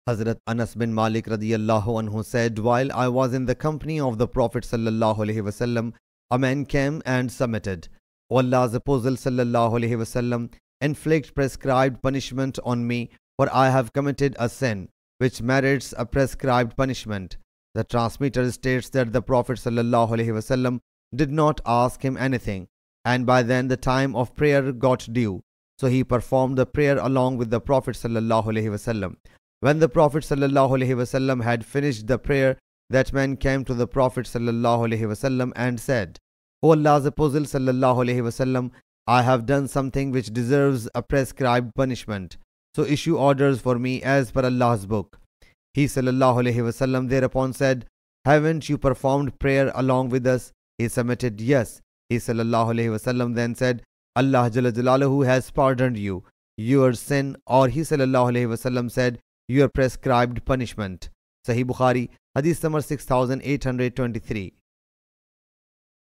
Hazrat Anas bin Malik radiyallahu anhu said, while I was in the company of the Prophet sallallahu alaihi wasallam, a man came and submitted, O Allah's Apostle sallallahu alaihi wasallam, inflict prescribed punishment on me, for I have committed a sin which merits a prescribed punishment. The transmitter states that the Prophet sallallahu alaihi wasallam did not ask him anything, and by then the time of prayer got due. So he performed the prayer along with the Prophet sallallahu alaihi wasallam. When the Prophet sallallahu alaihi wasallam had finished the prayer, that man came to the Prophet sallallahu alaihi wasallam and said, O Allah's Apostle sallallahu alaihi wasallam, I have done something which deserves a prescribed punishment. So issue orders for me as per Allah's book. He sallallahu alaihi wasallam thereupon said, haven't you performed prayer along with us? He submitted, yes. He sallallahu alaihi wasallam then said, Allah Jalla Jalaluhu has pardoned you your sin, or he sallallahu alaihi wasallam said, your prescribed punishment. Sahih Bukhari, Hadith number 6823.